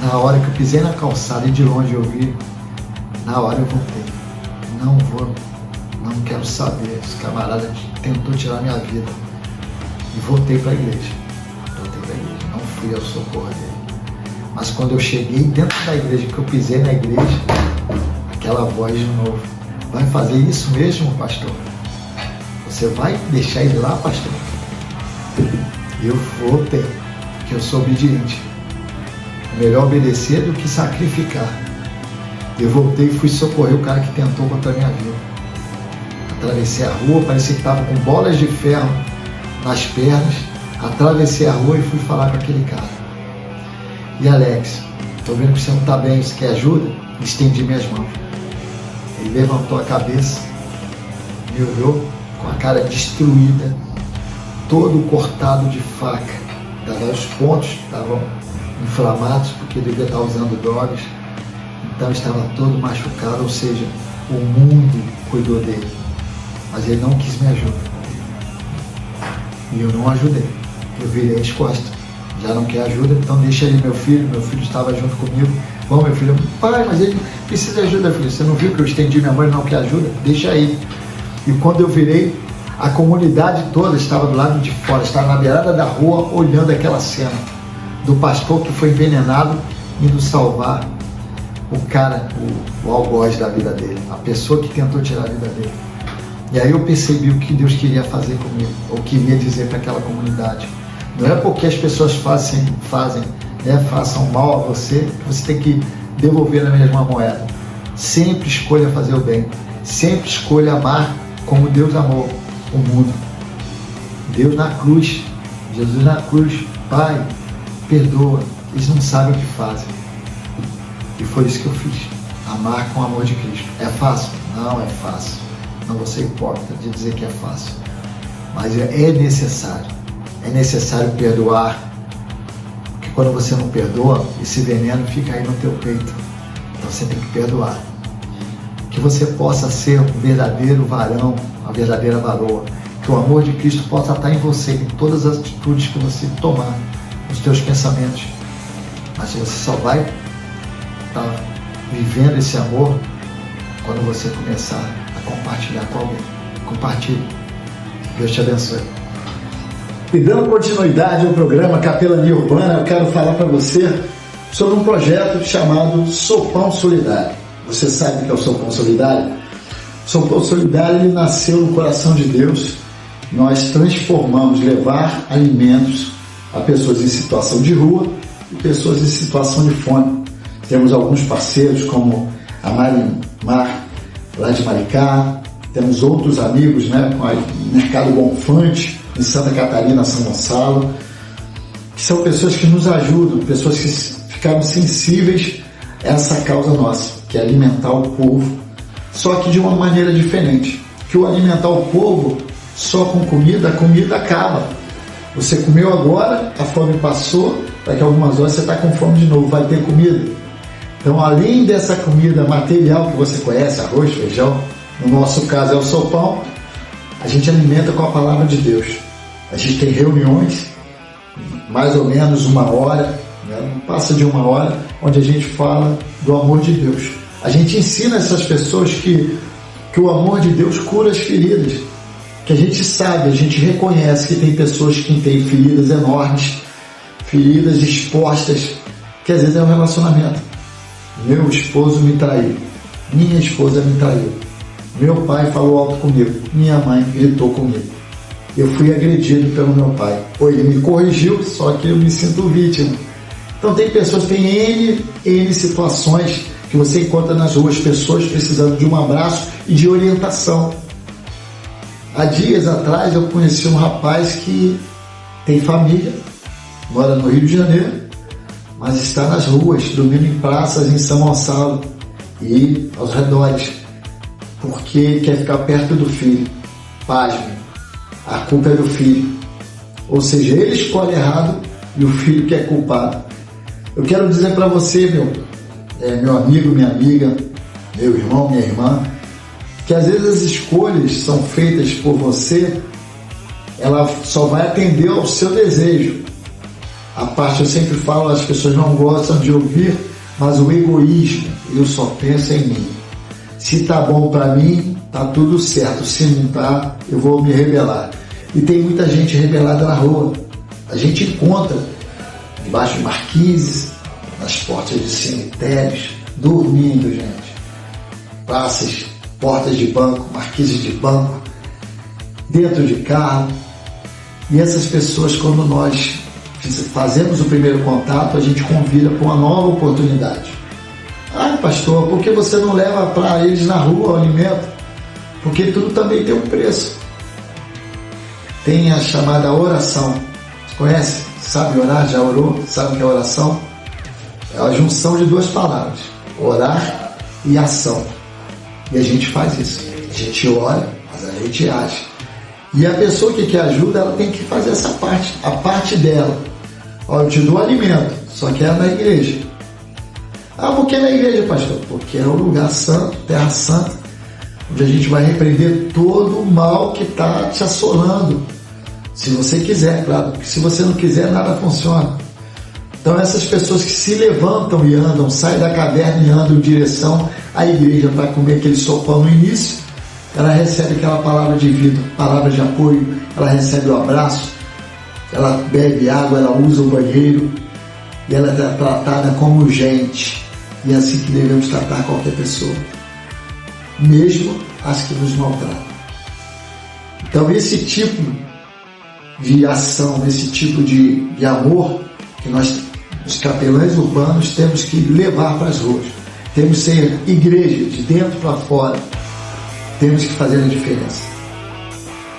Na hora que eu pisei na calçada e de longe eu vi, na hora eu voltei. Não quero saber, esse camarada tentou tirar minha vida. E voltei para a igreja. Não fui ao socorro dele. Mas quando eu cheguei dentro da igreja, que eu pisei na igreja, aquela voz de novo, vai fazer isso mesmo, pastor? Você vai deixar ele lá, pastor? Eu voltei, porque eu sou obediente. Melhor obedecer do que sacrificar. Eu voltei e fui socorrer o cara que tentou contra a minha vida. Atravessei a rua, parecia que estava com bolas de ferro nas pernas. Atravessei a rua e fui falar com aquele cara. E Alex, estou vendo que você não está bem, você quer ajuda? Estendi minhas mãos. Ele levantou a cabeça, me olhou com a cara destruída, todo cortado de faca. Os pontos estavam inflamados porque devia estar usando drogas. Então estava todo machucado, ou seja, o mundo cuidou dele. Mas ele não quis me ajudar. E eu não ajudei. Eu virei as costas. Já não quer ajuda, então deixa ele, meu filho estava junto comigo. Bom, meu filho, pai, mas ele precisa de ajuda, filho. Você não viu que eu estendi minha mão e não quer ajuda? Deixa aí. E quando eu virei, a comunidade toda estava do lado de fora, estava na beirada da rua, olhando aquela cena do pastor que foi envenenado, indo salvar o cara, o algoz da vida dele, a pessoa que tentou tirar a vida dele. E aí eu percebi o que Deus queria fazer comigo, ou queria dizer para aquela comunidade. Não é porque as pessoas façam mal a você, que você tem que devolver na mesma moeda. Sempre escolha fazer o bem. Sempre escolha amar como Deus amou o mundo. Deus na cruz, Jesus na cruz. Pai, perdoa, eles não sabem o que fazem. E foi isso que eu fiz. Amar com o amor de Cristo. É fácil? Não é fácil. Não vou ser hipócrita de dizer que é fácil. Mas é necessário. É necessário perdoar. Porque quando você não perdoa, esse veneno fica aí no teu peito. Então você tem que perdoar. Que você possa ser um verdadeiro varão, uma verdadeira varoa. Que o amor de Cristo possa estar em você, em todas as atitudes que você tomar, nos teus pensamentos. Mas você só vai estar vivendo esse amor quando você começar a compartilhar com alguém. Compartilhe. Deus te abençoe. E dando continuidade ao programa Capelania Urbana, eu quero falar para você sobre um projeto chamado Sopão Solidário. Você sabe o que é o Sopão Solidário? O Sopão Solidário ele nasceu no coração de Deus. Nós transformamos, levar alimentos a pessoas em situação de rua e pessoas em situação de fome. Temos alguns parceiros como a Marimar, lá de Maricá. Temos outros amigos, com o Mercado Bonfante, em Santa Catarina, São Gonçalo, que são pessoas que nos ajudam, pessoas que ficaram sensíveis a essa causa nossa, que é alimentar o povo, só que de uma maneira diferente. Que o alimentar o povo só com comida, a comida acaba. Você comeu agora, a fome passou, daqui a algumas horas você está com fome de novo, vai ter comida. Então, além dessa comida material que você conhece, arroz, feijão, no nosso caso é o sopão, a gente alimenta com a palavra de Deus. A gente tem reuniões, mais ou menos 1 hora, não passa de 1 hora, onde a gente fala do amor de Deus. A gente ensina essas pessoas que o amor de Deus cura as feridas. Que a gente sabe, a gente reconhece que tem pessoas que têm feridas enormes, feridas expostas, que às vezes é um relacionamento. Meu esposo me traiu, minha esposa me traiu, meu pai falou alto comigo, minha mãe gritou comigo, eu fui agredido pelo meu pai, ou ele me corrigiu, só que eu me sinto vítima. Então tem pessoas, tem N situações que você encontra nas ruas, pessoas precisando de um abraço e de orientação. Há dias atrás eu conheci um rapaz que tem família, mora no Rio de Janeiro, mas está nas ruas, dormindo em praças em São Gonçalo e aos redores, porque quer ficar perto do filho. Pasme, a culpa é do filho. Ou seja, ele escolhe errado e o filho que é culpado. Eu quero dizer para você, meu amigo, minha amiga, meu irmão, minha irmã, que às vezes as escolhas são feitas por você, ela só vai atender ao seu desejo. A parte eu sempre falo, as pessoas não gostam de ouvir, mas o egoísmo, eu só penso em mim. Se tá bom para mim, tá tudo certo. Se não tá, eu vou me rebelar. E tem muita gente rebelada na rua. A gente encontra debaixo de marquises, nas portas de cemitérios, dormindo, gente. Praças, portas de banco, marquises de banco, dentro de carro. E essas pessoas, quando nós fazemos o primeiro contato, a gente convida para uma nova oportunidade. Ah, pastor, por que você não leva para eles na rua o alimento? Porque tudo também tem um preço. Tem a chamada oração. Você conhece? Sabe orar? Já orou? Sabe o que é oração? É a junção de 2 palavras. Orar e ação. E a gente faz isso. A gente ora, mas a gente age. E a pessoa que quer ajuda, ela tem que fazer essa parte. A parte dela. Ó, eu te dou alimento, só que é na igreja. Ah, por que na igreja, pastor? Porque é o lugar santo, terra santa, onde a gente vai repreender todo o mal que está te assolando. Se você quiser, claro, porque se você não quiser, nada funciona. Então essas pessoas que se levantam e andam, saem da caverna e andam em direção à igreja para comer aquele sopão no início, ela recebe aquela palavra de vida, palavra de apoio, ela recebe o abraço, ela bebe água, ela usa o banheiro e ela é tratada como gente. E é assim que devemos tratar qualquer pessoa, mesmo as que nos maltratam. Então esse tipo de ação, esse tipo de amor que nós, os capelães urbanos, temos que levar para as ruas. Temos que ser igreja, de dentro para fora. Temos que fazer a diferença.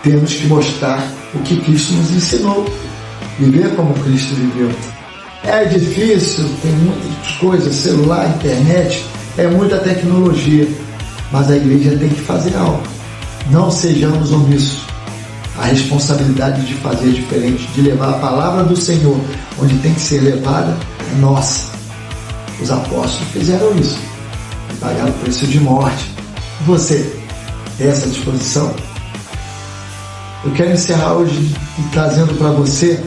Temos que mostrar o que Cristo nos ensinou. Viver como Cristo viveu. É difícil, tem muitas coisas, celular, internet, é muita tecnologia. Mas a igreja tem que fazer algo. Não sejamos omissos. A responsabilidade de fazer diferente, de levar a palavra do Senhor onde tem que ser levada, é nossa. Os apóstolos fizeram isso. Pagaram o preço de morte. Você tem essa disposição? Eu quero encerrar hoje trazendo para você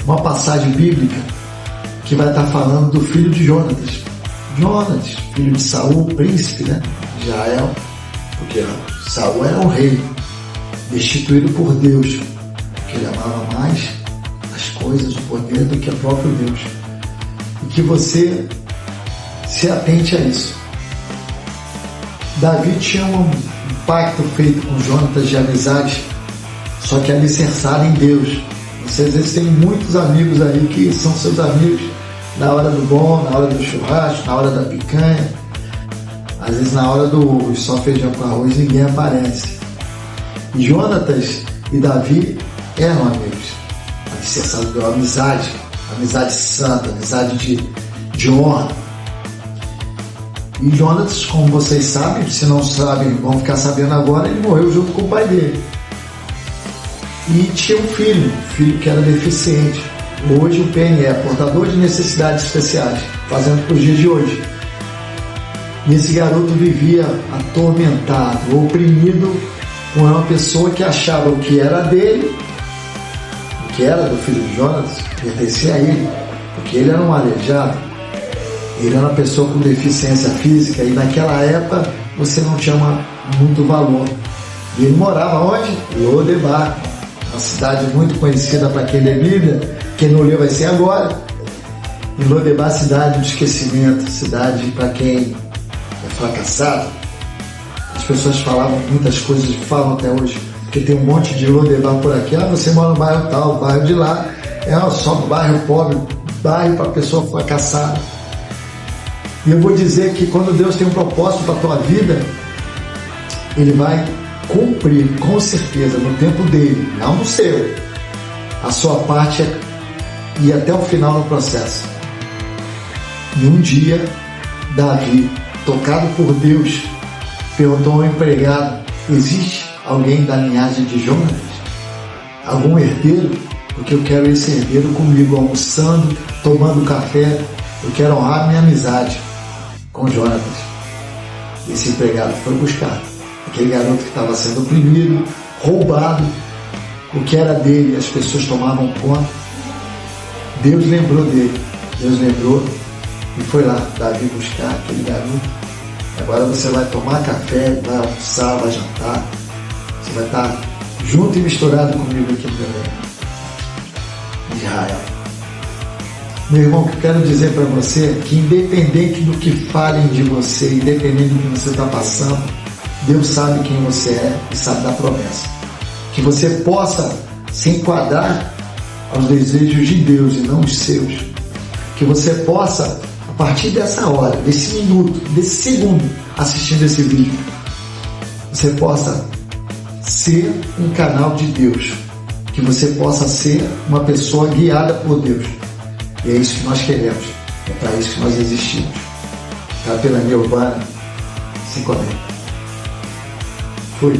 uma passagem bíblica que vai estar falando do filho de Jonatas. Jonatas, filho de Saul, príncipe, né? De Israel, porque Saul era um rei, destituído por Deus, porque ele amava mais as coisas, o poder do que o próprio Deus. E que você se atente a isso. Davi tinha um pacto feito com Jonatas de amizade, só que alicerçado em Deus. Você às vezes tem muitos amigos aí que são seus amigos na hora do bom, na hora do churrasco, na hora da picanha. Às vezes na hora do só feijão com arroz ninguém aparece. E Jonatas e Davi eram amigos, alicerçados pela amizade santa, amizade de honra. E Jonatas, como vocês sabem, se não sabem, vão ficar sabendo agora, ele morreu junto com o pai dele. E tinha um filho que era deficiente. Hoje o PNE, portador de necessidades especiais, fazendo para os dias de hoje. E esse garoto vivia atormentado, oprimido com uma pessoa que achava o que era dele, o que era do filho de Jonatas, pertencia a ele, porque ele era um aleijado, ele era uma pessoa com deficiência física, e naquela época você não tinha muito valor. E ele morava onde? Lodebar, uma cidade muito conhecida para quem lê Bíblia, quem não lê vai ser agora. Em Lodebar, cidade do esquecimento, cidade para quem é fracassado. As pessoas falavam muitas coisas e falam até hoje, porque tem um monte de Lodebar por aqui. Você mora no bairro tal, o bairro de lá é só bairro pobre, bairro para pessoa fracassada. E eu vou dizer que quando Deus tem um propósito para a tua vida, Ele vai cumprir com certeza no tempo dele, não no seu. A sua parte é ir até o final do processo. E um dia, Davi, tocado por Deus, perguntou ao empregado: existe alguém da linhagem de Jonatas? Algum herdeiro? Porque eu quero esse herdeiro comigo, almoçando, tomando café. Eu quero honrar minha amizade com Jonatas. Esse empregado foi buscar aquele garoto que estava sendo oprimido, roubado, o que era dele, as pessoas tomavam conta. Deus lembrou dele, Deus lembrou e foi lá, Davi, buscar aquele garoto. Agora você vai tomar café, vai almoçar, vai jantar, você vai estar junto e misturado comigo aqui no meu Israel. Meu irmão, o que eu quero dizer para você é que independente do que falem de você, independente do que você está passando, Deus sabe quem você é e sabe da promessa. Que você possa se enquadrar aos desejos de Deus e não os seus. Que você possa, a partir dessa hora, desse minuto, desse segundo, assistindo esse vídeo, você possa ser um canal de Deus. Que você possa ser uma pessoa guiada por Deus. E é isso que nós queremos. É para isso que nós existimos. Capelania Urbana se conecta. Fui.